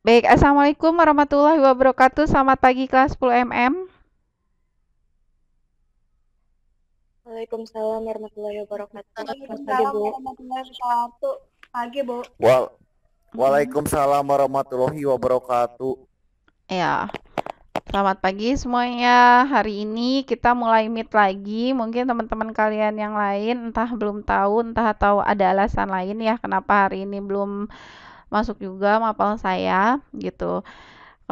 Baik, Assalamualaikum warahmatullahi wabarakatuh. Selamat pagi kelas 10 MM. Waalaikumsalam warahmatullahi wabarakatuh. Selamat pagi, Waalaikumsalam Bu. warahmatullahi wabarakatuh. Pagi, Bu. Waalaikumsalam warahmatullahi wabarakatuh. Ya, selamat pagi semuanya. Hari ini kita mulai meet lagi. Mungkin teman-teman kalian yang lain entah belum tahu, entah tahu ada alasan lain ya kenapa hari ini belum masuk juga mapel saya gitu. 2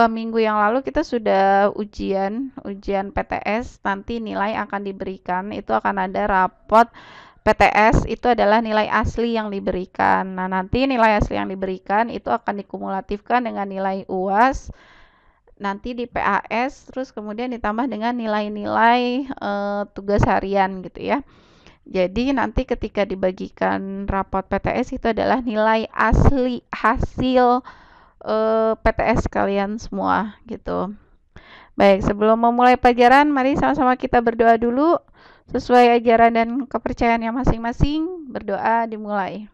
minggu yang lalu kita sudah ujian PTS. Nanti nilai akan diberikan, itu akan ada rapot PTS, itu adalah nilai asli yang diberikan. Nah, nanti nilai asli yang diberikan itu akan dikumulatifkan dengan nilai UAS, nanti di PAS, terus kemudian ditambah dengan nilai-nilai tugas harian gitu ya. Jadi nanti ketika dibagikan rapot PTS itu adalah nilai asli hasil PTS kalian semua gitu. Baik, sebelum memulai pelajaran, mari sama-sama kita berdoa dulu sesuai ajaran dan kepercayaan yang masing-masing. Berdoa dimulai.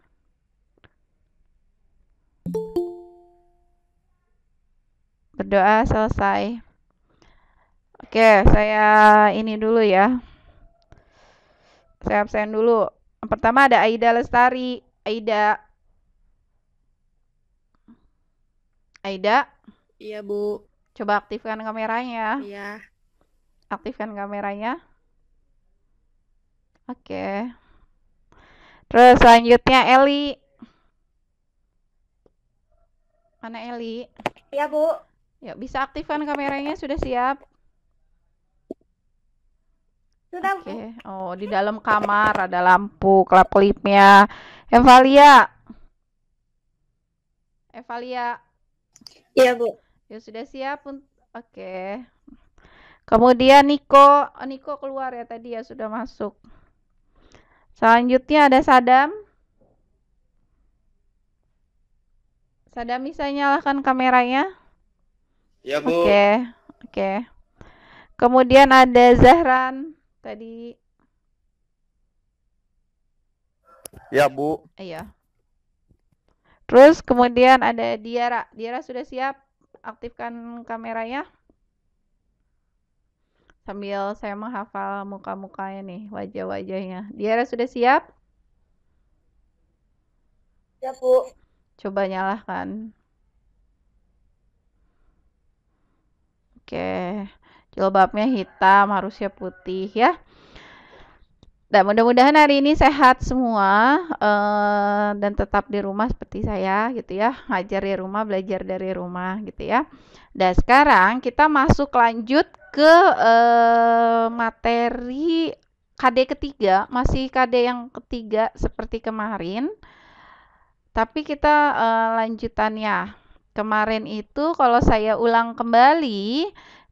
Berdoa selesai. Oke, saya ini dulu ya. Saya absen dulu. Yang pertama ada Aida Lestari. Aida, Iya, Bu. coba aktifkan kameranya. Iya. Aktifkan kameranya. Oke. Terus selanjutnya Eli. Mana Eli? Iya, Bu. Ya, bisa aktifkan kameranya, sudah siap? Sudah, Bu. Oke. Oh, di dalam kamar ada lampu kelap-kelipnya. Evalia. Iya, Bu. Ya, sudah siap? Oke. Kemudian Niko. Niko keluar ya tadi ya, sudah masuk. Selanjutnya ada Sadam. Sadam bisa nyalakan kameranya? Ya, Bu. Oke. Kemudian ada Zahran tadi. Ya, Bu. Iya. Terus kemudian ada Diara. Diara sudah siap? Aktifkan kameranya. Sambil saya menghafal muka-mukanya nih, wajah-wajahnya. Diara sudah siap? Ya, Bu. Coba nyalakan. Oke. Jilbabnya hitam, harusnya putih ya. Dan mudah-mudahan hari ini sehat semua dan tetap di rumah seperti saya gitu ya. Ngajar di rumah, belajar dari rumah gitu ya. Dan sekarang kita masuk lanjut ke materi KD ketiga, masih KD yang ketiga seperti kemarin. Tapi kita lanjutannya. Kemarin itu kalau saya ulang kembali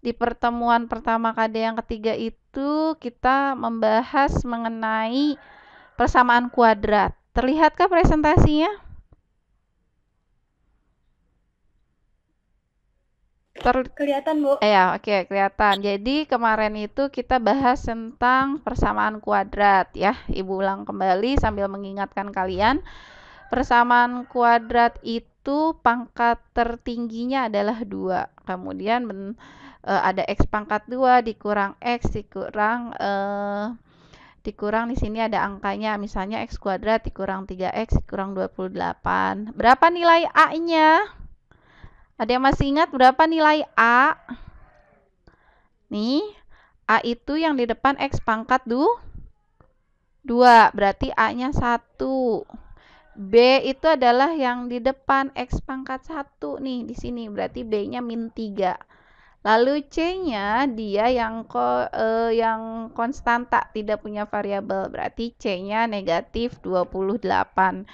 di pertemuan pertama KD yang ketiga itu kita membahas mengenai persamaan kuadrat. Terlihatkah presentasinya? Kelihatan, Bu. Ya, oke, kelihatan. Jadi kemarin itu kita bahas tentang persamaan kuadrat ya. Ibu ulang kembali sambil mengingatkan kalian. Persamaan kuadrat itu pangkat tertingginya adalah 2. Kemudian ada X pangkat 2 dikurang X dikurang di sini ada angkanya, misalnya X kuadrat dikurang 3X dikurang 28. Berapa nilai A-nya? Ada yang masih ingat berapa nilai A? Nih, A itu yang di depan X pangkat 2, berarti A-nya 1. B itu adalah yang di depan X pangkat 1 nih, di sini berarti B-nya -3. Lalu C-nya dia yang konstanta, tidak punya variabel, berarti C-nya negatif 28.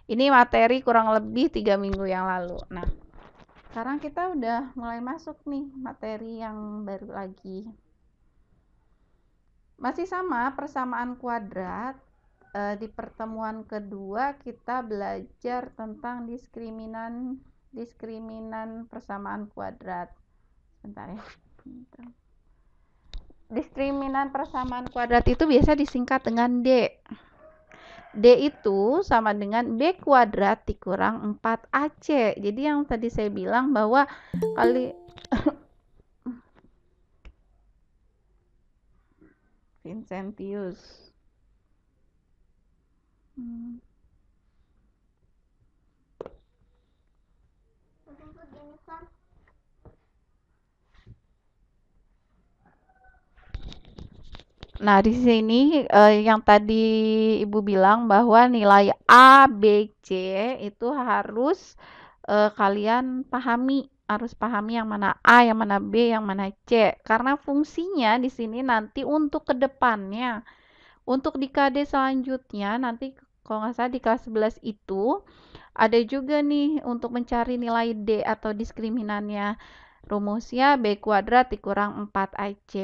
Ini materi kurang lebih 3 minggu yang lalu. Nah, sekarang kita udah mulai masuk nih materi yang baru lagi. Masih sama persamaan kuadrat. Di pertemuan kedua kita belajar tentang diskriminan persamaan kuadrat. Sebentar ya. Diskriminan persamaan kuadrat itu biasa disingkat dengan D. D itu sama dengan B kuadrat dikurang 4AC. Jadi yang tadi saya bilang bahwa kali Vincentius. Nah, di sini yang tadi Ibu bilang bahwa nilai A, B, C itu harus kalian pahami, harus pahami yang mana A, yang mana B, yang mana C. Karena fungsinya di sini nanti untuk kedepannya, untuk di KD selanjutnya nanti kalau nggak salah di kelas 11 itu ada juga nih untuk mencari nilai D atau diskriminannya. Rumusnya B kuadrat dikurang 4AC.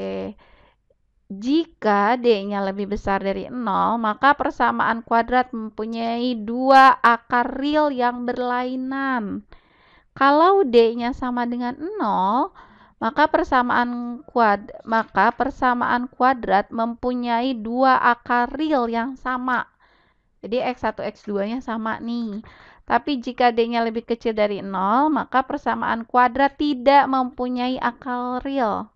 Jika D-nya lebih besar dari 0, maka persamaan kuadrat mempunyai dua akar real yang berlainan. Kalau D-nya sama dengan 0, maka persamaan kuadrat mempunyai dua akar real yang sama. Jadi X1, X2-nya sama nih. Tapi jika D-nya lebih kecil dari 0, maka persamaan kuadrat tidak mempunyai akar real.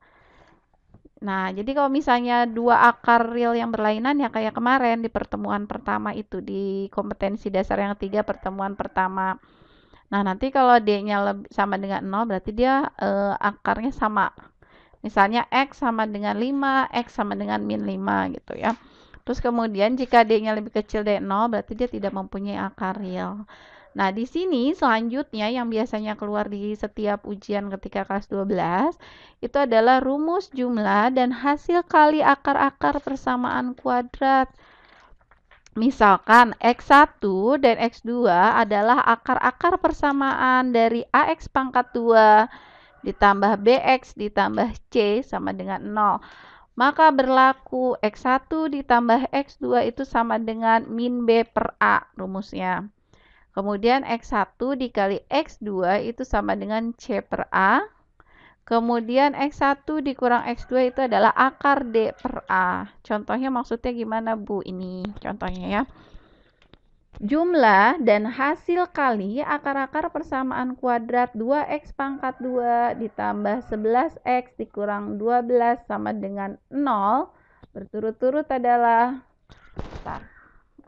Nah, jadi kalau misalnya dua akar real yang berlainan ya kayak kemarin di pertemuan pertama itu di kompetensi dasar yang 3 pertemuan pertama. Nah, nanti kalau D-nya sama dengan 0 berarti dia akarnya sama. Misalnya X sama dengan 5, X sama dengan min 5 gitu ya. Terus kemudian jika D-nya lebih kecil dari 0 berarti dia tidak mempunyai akar real. Nah, di sini selanjutnya yang biasanya keluar di setiap ujian ketika kelas 12 itu adalah rumus jumlah dan hasil kali akar-akar persamaan kuadrat. Misalkan X1 dan X2 adalah akar-akar persamaan dari AX pangkat 2 ditambah BX ditambah C sama dengan 0. Maka berlaku X1 ditambah X2 itu sama dengan min B per A rumusnya. Kemudian X1 dikali X2 itu sama dengan C per A. Kemudian X1 dikurang X2 itu adalah akar D per A. Contohnya maksudnya gimana, Bu? Ini contohnya ya. Jumlah dan hasil kali akar-akar persamaan kuadrat 2X pangkat 2 ditambah 11X dikurang 12 sama dengan 0 berturut-turut adalah...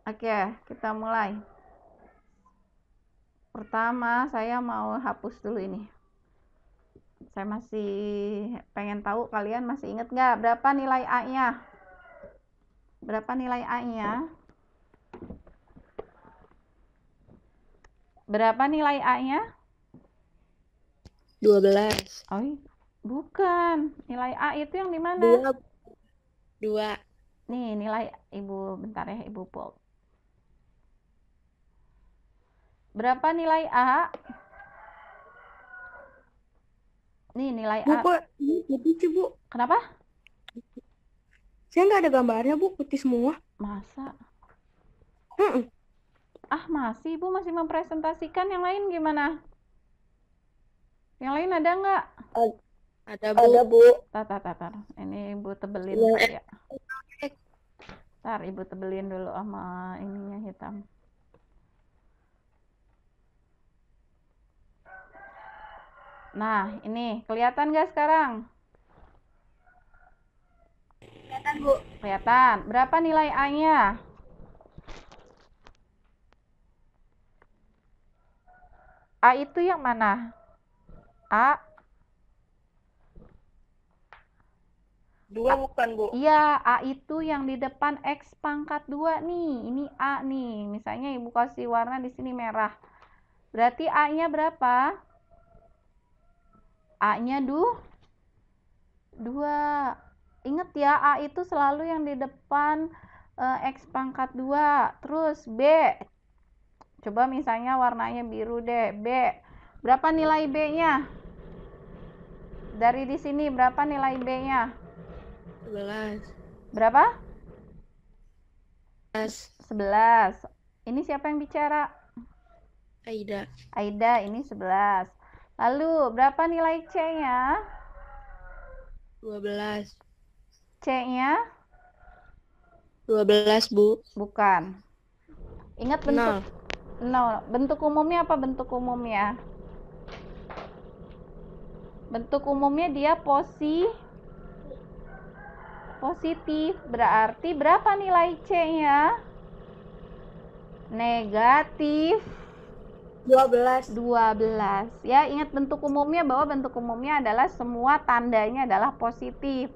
Oke, kita mulai. Pertama, saya mau hapus dulu ini. Saya masih pengen tahu kalian masih ingat nggak berapa nilai A-nya? Berapa nilai A-nya? Berapa nilai A-nya? 12. Oh, bukan. Nilai A itu yang di mana? 2. Nih, nilai Ibu bentar ya, Ibu pul. Berapa nilai A? Nih, nilai A. Bu, putih sih, Bu. Kenapa? Saya nggak ada gambarnya, Bu. Putih semua. Masa? Ah, masih Ibu masih mempresentasikan. Yang lain gimana? Yang lain ada nggak? Ada, Bu. Ada, Bu. Tar. Ini Ibu tebelin ya. Tar, Ibu tebelin dulu sama ininya hitam. Nah, ini kelihatan nggak sekarang? Kelihatan, Bu. Kelihatan. Berapa nilai A-nya? A itu yang mana? A? 2 bukan, Bu. Iya, A itu yang di depan X pangkat 2 nih. Ini A nih. Misalnya Ibu kasih warna di sini merah. Berarti A-nya berapa? A-nya 2. Ingat ya, A itu selalu yang di depan X pangkat 2. Terus B. Coba misalnya warnanya biru deh. B. Berapa nilai B-nya? Dari di sini berapa nilai B-nya? 11. Berapa? 11. Ini siapa yang bicara? Aida, ini 11. Lalu berapa nilai C-nya? 12. C-nya? 12, Bu. Bukan. Ingat bentuk 0. 0. Bentuk umumnya apa bentuk umumnya? Bentuk umumnya dia positif. Berarti berapa nilai C-nya? Negatif 12. 12. Ya, ingat bentuk umumnya bahwa bentuk umumnya adalah semua tandanya adalah positif.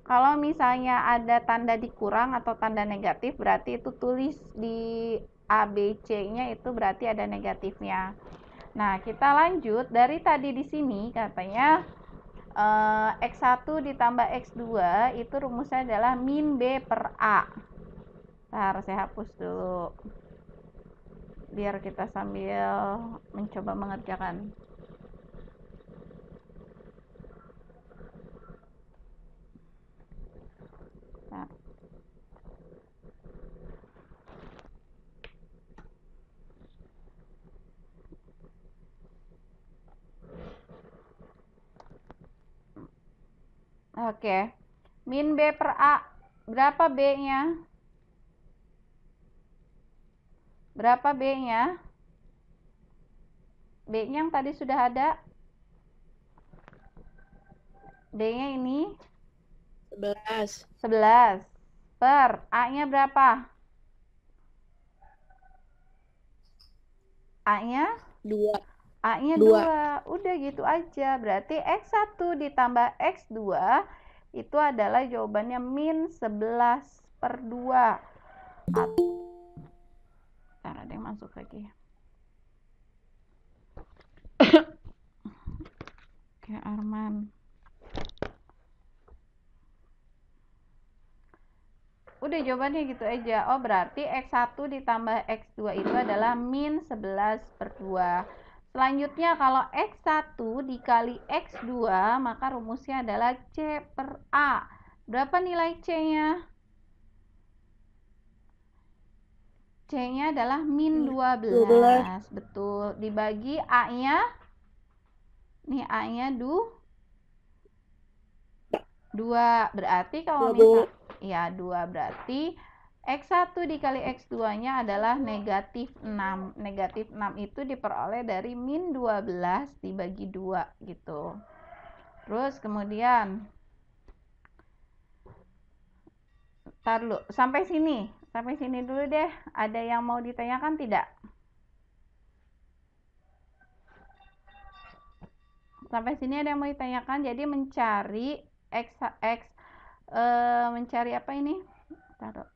Kalau misalnya ada tanda dikurang atau tanda negatif, berarti itu tulis di A, B, C-nya itu berarti ada negatifnya. Nah, kita lanjut dari tadi di sini katanya X1 ditambah X2 itu rumusnya adalah min B per A. Ntar saya hapus dulu biar kita sambil mencoba mengerjakan. Nah. Oke. Min B per A. Berapa B-nya? Berapa B-nya? B-nya yang tadi sudah ada. B-nya ini 11. 11. Per A-nya berapa? A-nya 2. A-nya 2. 2. Udah gitu aja. Berarti X1 ditambah X2 itu adalah jawabannya min 11 per 2. Ntar ada yang masuk lagi. Oke, Arman. Udah jawabannya gitu aja. Oh, berarti X1 ditambah X2 itu adalah min 11 per 2. Selanjutnya kalau X1 dikali X2 maka rumusnya adalah C per A. Berapa nilai C-nya? C-nya adalah min 12. Betul. Dibagi A-nya. Nih A-nya 2. Berarti kalau misal ya 2 berarti X1 dikali X2-nya adalah negatif 6. Negatif 6 itu diperoleh dari min 12 dibagi 2 gitu. Terus kemudian ntar dulu, sampai sini dulu deh. Ada yang mau ditanyakan tidak? Sampai sini ada yang mau ditanyakan. Jadi mencari mencari apa ini? Taruh.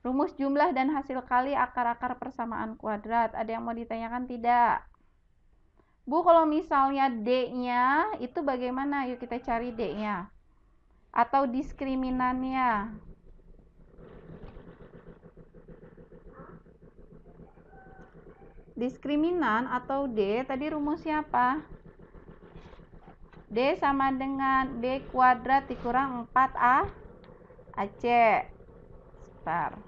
Rumus jumlah dan hasil kali akar-akar persamaan kuadrat. Ada yang mau ditanyakan tidak? Bu, kalau misalnya D-nya itu bagaimana? Yuk kita cari D-nya. Atau diskriminannya. Diskriminan atau D, tadi rumusnya apa? D sama dengan B kuadrat dikurang 4A AC. Sebentar.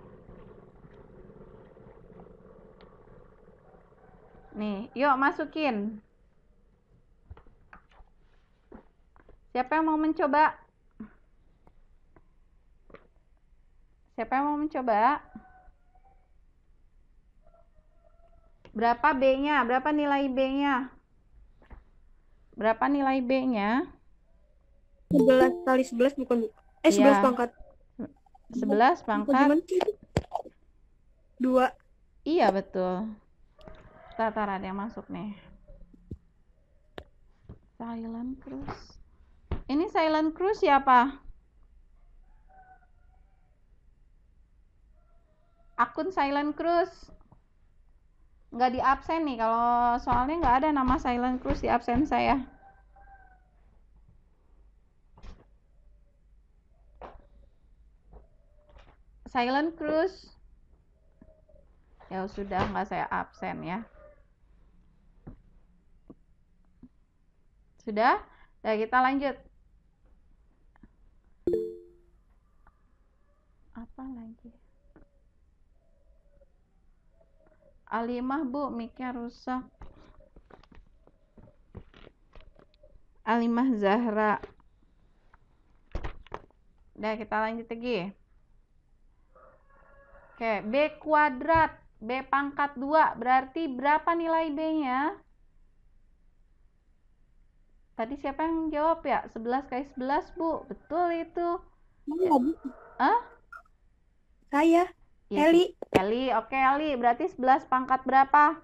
Nih, yuk masukin. Siapa yang mau mencoba? Siapa yang mau mencoba? Berapa B-nya? Berapa nilai B-nya? Berapa nilai B-nya? 11 kali 11 bukan, 11 Iya. pangkat 11 pangkat 2. Iya, betul. Tar ada yang masuk nih. Silent Cruise. Ini Silent Cruise siapa? Akun Silent Cruise. Nggak di absen nih, kalau soalnya nggak ada nama Silent Cruise di absen saya. Silent Cruise. Ya sudah, nggak saya absen ya. Sudah? Ya, kita lanjut. Apa lagi? Alimah, Bu, mic-nya rusak. Alimah Zahra. Udah, kita lanjut lagi. Oke, B kuadrat. B pangkat 2. Berarti berapa nilai B-nya? Tadi siapa yang jawab ya? 11 kali 11, Bu. Betul itu. Mana, Bu? Hah? Saya. Ya, Heli. Eli. Oke, Eli. Berarti 11 pangkat berapa?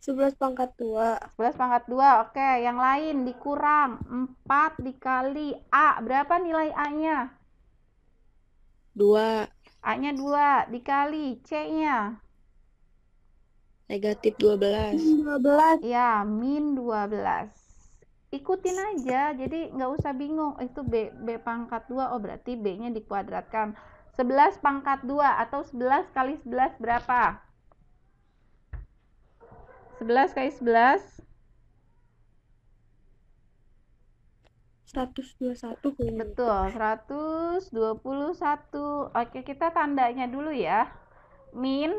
11 pangkat 2. 11 pangkat 2. Oke, yang lain dikurang. 4 dikali A. Berapa nilai A-nya? 2. A-nya 2 dikali C-nya. Negatif 12. 12. Ya, min 12. Ikutin aja, jadi nggak usah bingung. Itu B pangkat 2, oh berarti B-nya dikuadratkan. 11 pangkat 2 atau 11 kali 11 berapa? 11 kali 11. 121 kayaknya. Betul, 121. Oke, kita tandanya dulu ya. Min.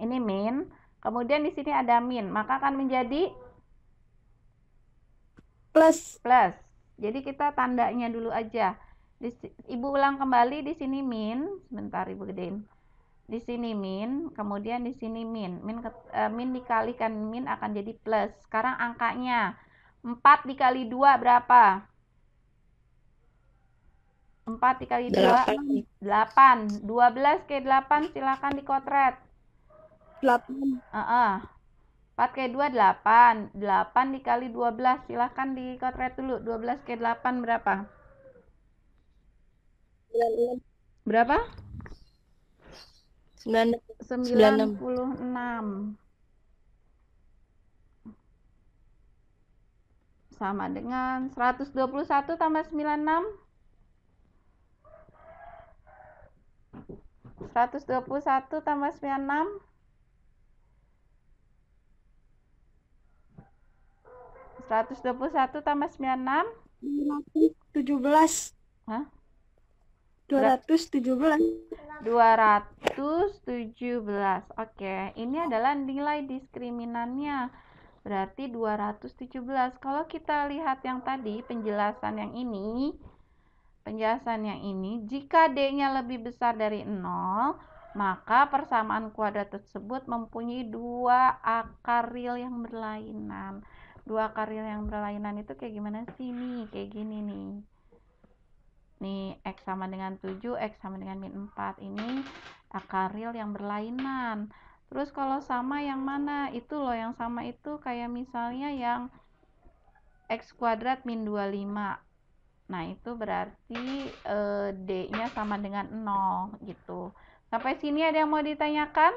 Ini min. Kemudian di sini ada min, maka akan menjadi Plus. plus. Jadi kita tandanya dulu aja. Ibu ulang kembali, di sini min. Sebentar Ibu gedein. Di sini min, kemudian di sini min. Min dikalikan min akan jadi plus. Sekarang angkanya. 4 dikali 2 berapa? 4 dikali 2, 8. 12 ke 8 silakan dikotret. 8. 4 ke 2, 8. 8 dikali 12 silakan dikotret dulu. 12 ke 8 berapa? 96. Berapa? 96. 96. Sama dengan 121 tambah 96. 121 tambah 96. 121 tambah 96. 217. Hah? 217. 217. Oke, ini adalah nilai diskriminannya. Berarti 217. Kalau kita lihat yang tadi, penjelasan yang ini, jika D-nya lebih besar dari 0, maka persamaan kuadrat tersebut mempunyai dua akar real yang berlainan. Dua akar real yang berlainan itu kayak gimana sih? Nih, kayak gini nih. Nih, X sama dengan 7, X sama dengan min 4. Ini akar real yang berlainan. Terus kalau sama yang mana? Itu loh, yang sama itu kayak misalnya yang X kuadrat min 25. Nah, itu berarti D-nya sama dengan 0 gitu. Sampai sini ada yang mau ditanyakan?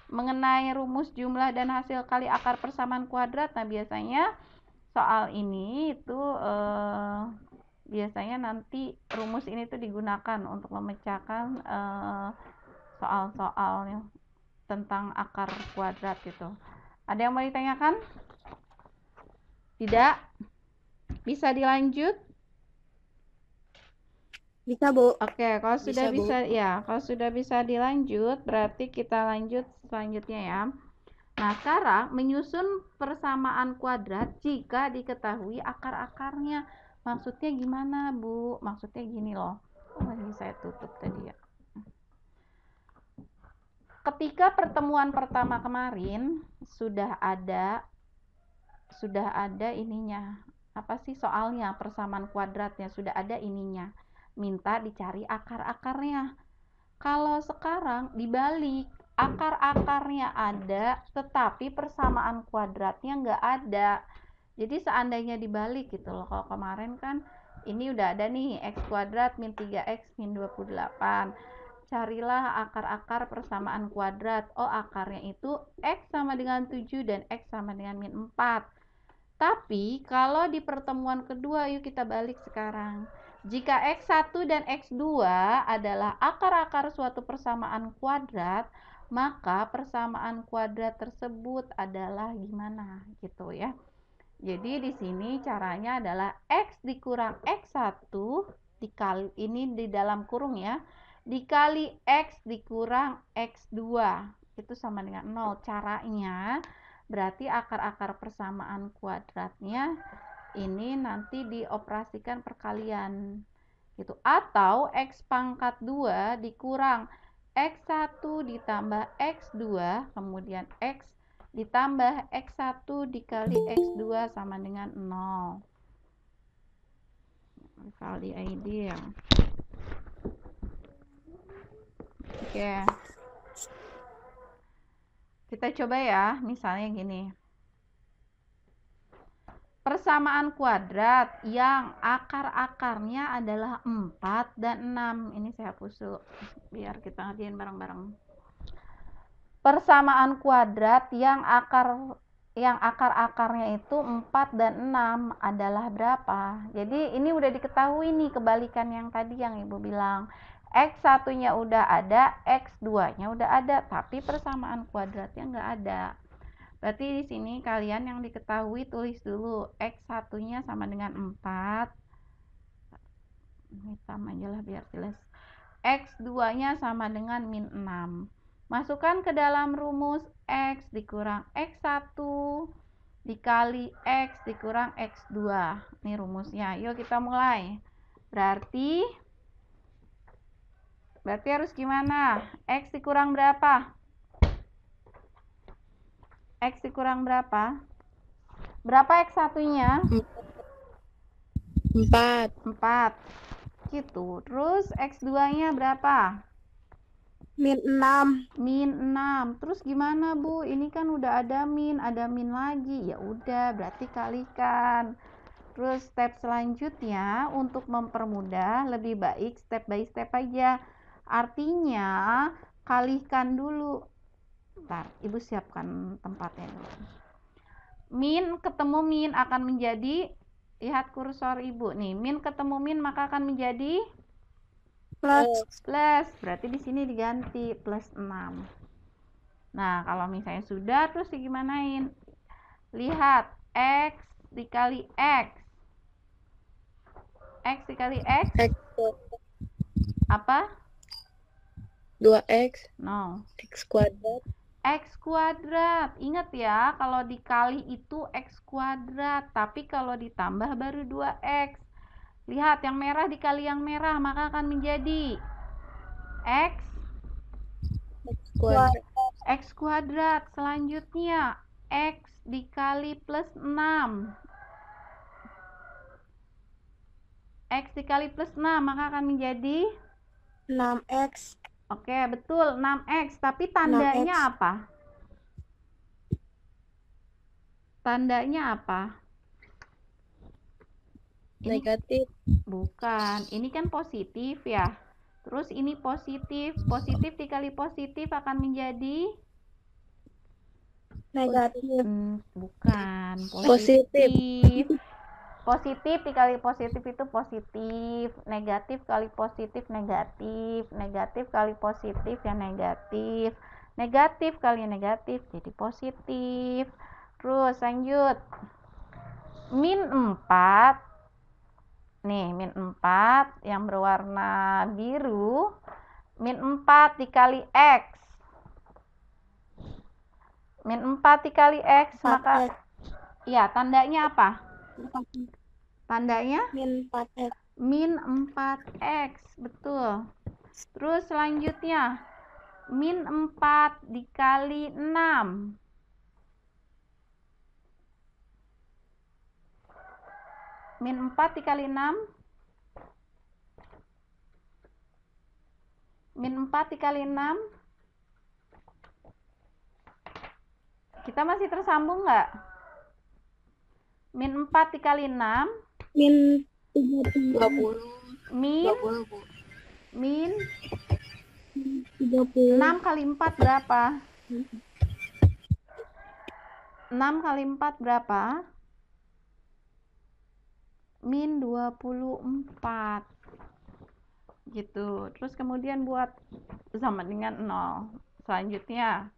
Mengenai rumus jumlah dan hasil kali akar persamaan kuadrat. Nah, biasanya soal ini itu biasanya nanti rumus ini tuh digunakan untuk memecahkan soal-soal tentang akar kuadrat gitu. Ada yang mau ditanyakan? Tidak? Bisa dilanjut? Bisa, Bu. Oke, kalau sudah Bisa, Bu. ya, kalau sudah bisa dilanjut, berarti kita lanjut selanjutnya ya. Nah, sekarang menyusun persamaan kuadrat jika diketahui akar-akarnya. Maksudnya gimana, Bu? Maksudnya gini loh. Ini saya tutup tadi ya. Ketika pertemuan pertama kemarin sudah ada ininya. Apa sih soalnya? Persamaan kuadratnya sudah ada ininya. Minta dicari akar-akarnya. Kalau sekarang dibalik, akar-akarnya ada, tetapi persamaan kuadratnya nggak ada. Jadi seandainya dibalik gitu loh. Kalau kemarin kan ini udah ada nih, X kuadrat min 3X min 28. Carilah akar-akar persamaan kuadrat. Oh, akarnya itu X sama dengan 7 dan X sama dengan min 4. Tapi kalau di pertemuan kedua, yuk kita balik sekarang. Jika X1 dan X2 adalah akar-akar suatu persamaan kuadrat, maka persamaan kuadrat tersebut adalah gimana gitu ya. Jadi di sini caranya adalah X dikurang X1 dikali, ini di dalam kurung ya, dikali X dikurang X2 itu sama dengan 0. Caranya berarti akar-akar persamaan kuadratnya ini nanti dioperasikan perkalian. Gitu. Atau X pangkat 2 dikurang X1 ditambah X2, kemudian X ditambah X1 dikali X2 sama dengan 0. Kali ID ya. Oke. Kita coba ya, misalnya gini. Persamaan kuadrat yang akar-akarnya adalah 4 dan 6. Ini saya hapus dulu, biar kita ngerjain bareng-bareng. Persamaan kuadrat yang akar-akarnya itu 4 dan 6 adalah berapa? Jadi ini udah diketahui nih, kebalikan yang tadi yang Ibu bilang. X1-nya udah ada, X2-nya udah ada, tapi persamaan kuadratnya nggak ada. Berarti di sini kalian yang diketahui tulis dulu. X1-nya sama dengan 4. Hitam aja lah biar jelas. X2-nya sama dengan min 6. Masukkan ke dalam rumus X dikurang X1 dikali X dikurang X2. Ini rumusnya. Yuk kita mulai. Berarti harus gimana? X dikurang berapa? X dikurang berapa? Berapa X1-nya? 4. 4. Gitu. Terus X2-nya berapa? Min 6. Min 6. Terus gimana, Bu? Ini kan udah ada min lagi. Ya udah, berarti kalikan. Terus step selanjutnya untuk mempermudah lebih baik step by step aja. Artinya kalikan dulu. Bentar, Ibu siapkan tempatnya dulu. Min ketemu min akan menjadi, lihat kursor Ibu nih, min ketemu min maka akan menjadi Plus. Berarti di sini diganti plus 6. Nah, kalau misalnya sudah, terus digimanain? Lihat, X dikali X. X dikali X apa? 2X. No. X kuadrat. X kuadrat. Ingat ya, kalau dikali itu X kuadrat, tapi kalau ditambah baru 2X. Lihat, yang merah dikali yang merah, maka akan menjadi X Kuadrat. X kuadrat. Selanjutnya, X dikali plus 6. X dikali plus 6, maka akan menjadi 6X. Oke, betul, 6X. Tapi tandanya 6X. apa? Tandanya apa? Negatif. Bukan, ini kan positif ya. Terus ini positif. Positif dikali positif akan menjadi Negatif. bukan, Positif. Positif dikali positif itu positif. Negatif kali positif negatif. Negatif kali positif ya negatif. Negatif kali negatif jadi positif. Terus lanjut. Min 4. Nih, min 4 yang berwarna biru. Min 4 dikali X. Min 4 dikali X, maka ya, tandanya apa? Tandanya? Min 4X. Min 4X, betul. Terus selanjutnya, min 4 dikali 6. Min 4 dikali 6. Min 4 dikali 6. Kita masih tersambung nggak? Min 4 dikali 6. Min 20. Min 20, Bu. min 30. 6 kali 4 berapa? 6 kali 4 berapa? Min 24. Gitu. Terus kemudian buat sama dengan 0. Selanjutnya,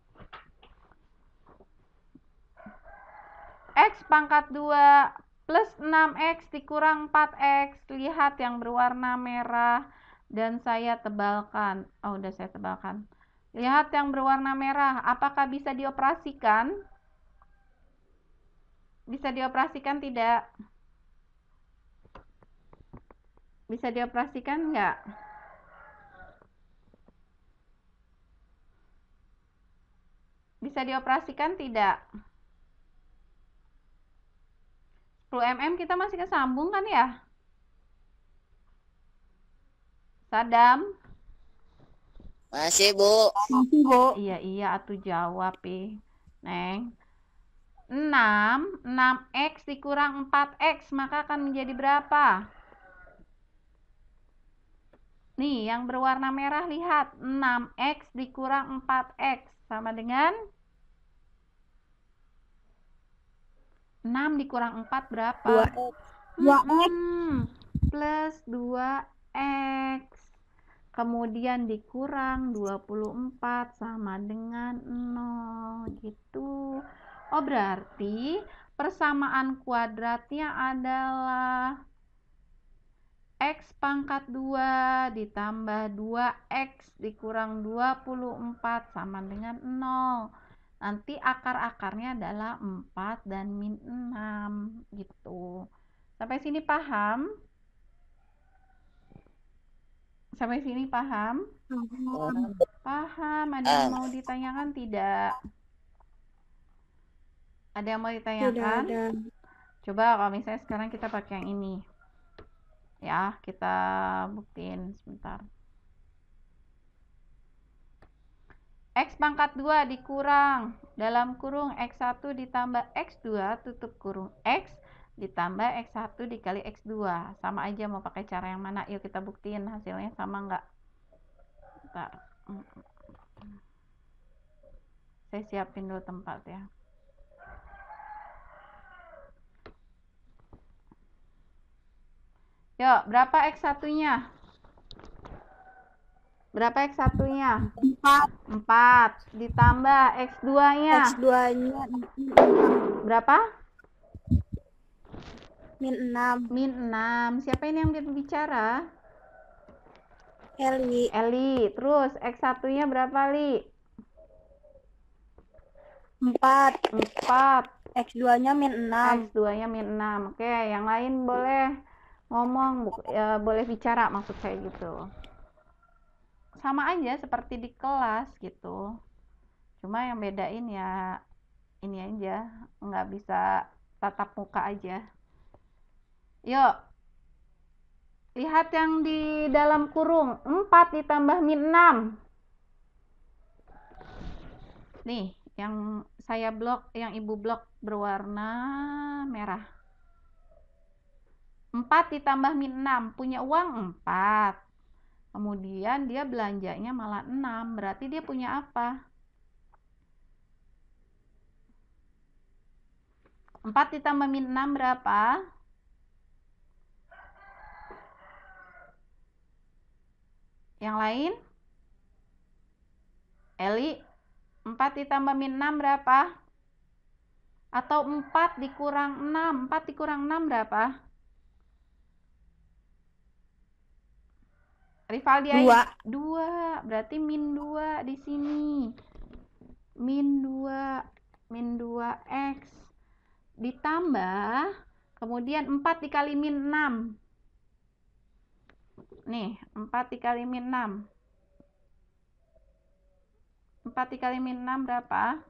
X pangkat 2 plus 6X dikurang 4X. Lihat yang berwarna merah dan saya tebalkan. Oh, udah saya tebalkan. Lihat yang berwarna merah. Apakah bisa dioperasikan? Bisa dioperasikan tidak? Bisa dioperasikan nggak? Bisa dioperasikan tidak? 10 mm kita masih kesambung kan ya? Sadam? Masih, Bu. Masih, Bu. Iya atuh jawab Neng. 6x dikurang 4x maka akan menjadi berapa? Nih, yang berwarna merah lihat. 6x dikurang 4x sama dengan 6 dikurang 4 berapa? 2x. 2x. Plus 2x. Kemudian dikurang 24 sama dengan 0 gitu. Oh, berarti persamaan kuadratnya adalah x pangkat 2 ditambah 2x dikurang 24 sama dengan 0. Nanti akar-akarnya adalah 4 dan min 6 gitu. Sampai sini paham? Sampai sini paham? Paham. Ada yang mau ditanyakan tidak? Ada yang mau ditanyakan? Tidak ada. Coba kalau misalnya sekarang kita pakai yang ini. Ya, kita buktiin sebentar. X pangkat 2 dikurang dalam kurung X1 ditambah X2 tutup kurung X ditambah X1 dikali X2. Sama aja, mau pakai cara yang mana? Yuk kita buktiin hasilnya sama nggak. Bentar. Saya siapin dulu tempat ya. Yuk, berapa X1-nya? Berapa X1-nya? 4 ditambah X2-nya. X2-nya Berapa? min 6. Min 6. Siapa ini yang berbicara? Eli. Eli. Terus X1-nya berapa, Li? 4. 4. X2-nya min 6. X2-nya min 6. Oke, yang lain boleh ngomong, ya, boleh bicara, maksud saya gitu. Sama aja seperti di kelas gitu. Cuma yang bedain ya ini aja, nggak bisa tatap muka aja. Yuk, lihat yang di dalam kurung. 4 ditambah min 6. Nih, yang saya blok, yang ibu blok berwarna merah. 4 ditambah min 6. Punya uang 4. Kemudian dia belanjanya malah 6. Berarti dia punya apa? 4 ditambah min 6 berapa? Yang lain? Eli, 4 ditambah min 6 berapa? Atau 4 dikurang 6. 4 dikurang 6 berapa? Rivaldi 2. Berarti min 2 di sini. Min 2. Min 2x. Ditambah. Kemudian 4 dikali min 6. Nih, 4 dikali min 6. 4 dikali min 6 berapa?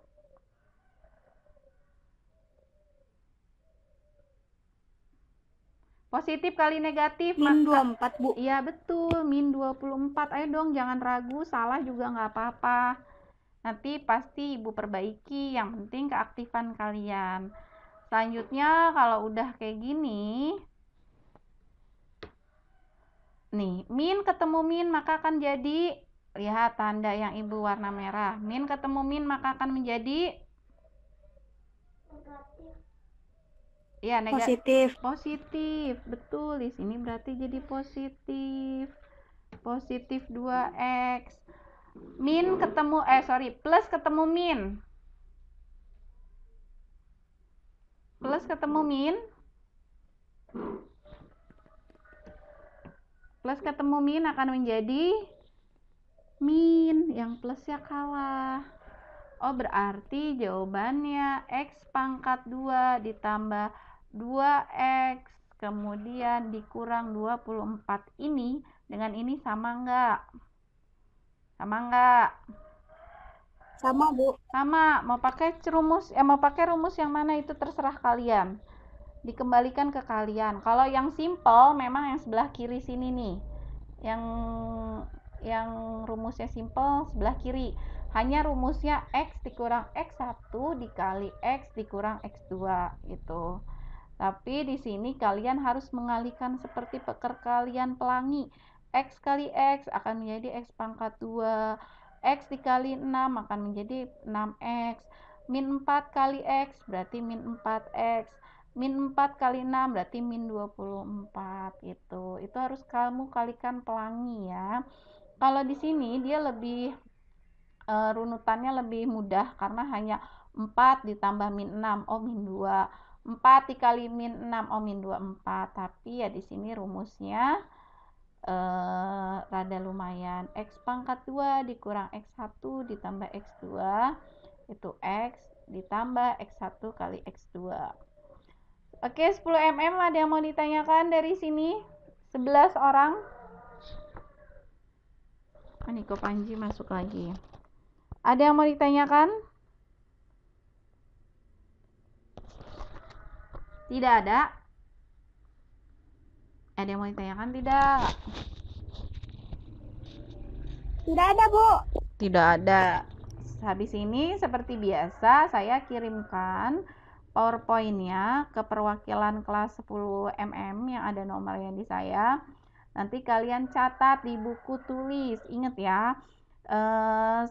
Positif kali negatif. Min 24, Bu. Iya betul, min 24. Ayo dong, jangan ragu, salah juga nggak apa-apa. Nanti pasti Ibu perbaiki, yang penting keaktifan kalian. Selanjutnya kalau udah kayak gini, nih, min ketemu min maka akan jadi, lihat tanda yang Ibu warna merah. Min ketemu min maka akan menjadi ya Positif. Positif, betul. Di sini berarti jadi positif. Positif 2x. Min ketemu plus ketemu min. Plus ketemu min. Plus ketemu min akan menjadi min, yang plusnya kalah. Oh, berarti jawabannya x pangkat 2 ditambah 2x kemudian dikurang 24 ini dengan ini sama enggak? Sama enggak? Sama, Bu. Sama. Mau pakai rumus yang mana itu terserah kalian. Dikembalikan ke kalian. Kalau yang simple memang yang sebelah kiri sini nih. Yang rumusnya simple sebelah kiri. Hanya rumusnya X dikurang X1 dikali X dikurang X2 gitu. Tapi di sini kalian harus mengalihkan seperti perkalian pelangi. X kali X akan menjadi X pangkat 2. X dikali 6 akan menjadi 6X. Min 4 kali X berarti min 4X. Min 4 kali 6 berarti min 24 itu. Itu harus kamu kalikan pelangi ya. Kalau di sini dia lebih runutannya lebih mudah karena hanya 4 ditambah min 6, oh min 2. 4 dikali min 6, oh min 24. Tapi ya di sini rumusnya rada lumayan. X pangkat 2 dikurang X1 ditambah X2 itu X ditambah X1 kali X2. Oke, 10 mm ada yang mau ditanyakan dari sini? 11 orang. Niko Panji masuk lagi. Ada yang mau ditanyakan? Tidak ada? Ada yang mau ditanyakan? Tidak. Tidak ada, Bu. Tidak ada. Habis ini seperti biasa saya kirimkan PowerPoint-nya ke perwakilan kelas 10 mm yang ada nomornya di saya. Nanti kalian catat di buku tulis. Ingat ya,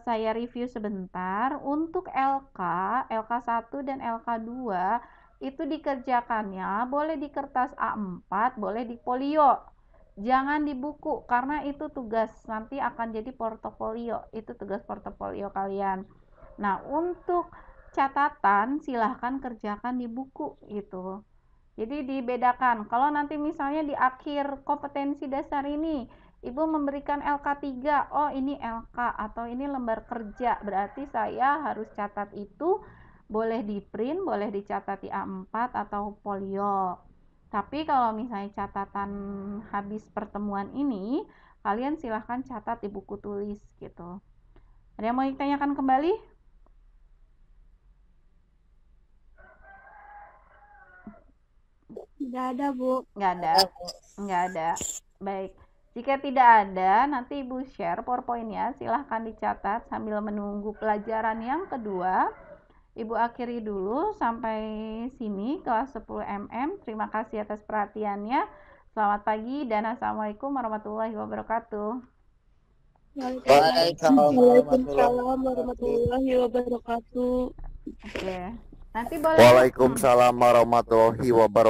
saya review sebentar. Untuk LK1 dan LK2 itu dikerjakannya boleh di kertas A4, boleh di folio. Jangan di buku karena itu tugas nanti akan jadi portofolio. Itu tugas portofolio kalian. Nah, untuk catatan silahkan kerjakan di buku gitu. Jadi dibedakan. Kalau nanti misalnya di akhir kompetensi dasar ini Ibu memberikan LK3, oh ini LK atau ini lembar kerja, berarti saya harus catat itu, boleh di print, boleh dicatat di A4 atau folio. Tapi kalau misalnya catatan habis pertemuan ini, kalian silahkan catat di buku tulis gitu. Ada yang mau ditanyakan kembali? Tidak ada, Bu. Nggak ada. Nggak ada. Baik. Jika tidak ada, nanti Ibu share PowerPoint-nya. Silahkan dicatat sambil menunggu pelajaran yang kedua. Ibu akhiri dulu sampai sini kelas 10 mm. Terima kasih atas perhatiannya. Selamat pagi dan Assalamualaikum warahmatullahi wabarakatuh. Waalaikumsalam warahmatullahi wabarakatuh. Oke. Nanti boleh. Waalaikumsalam warahmatullahi wabarakatuh.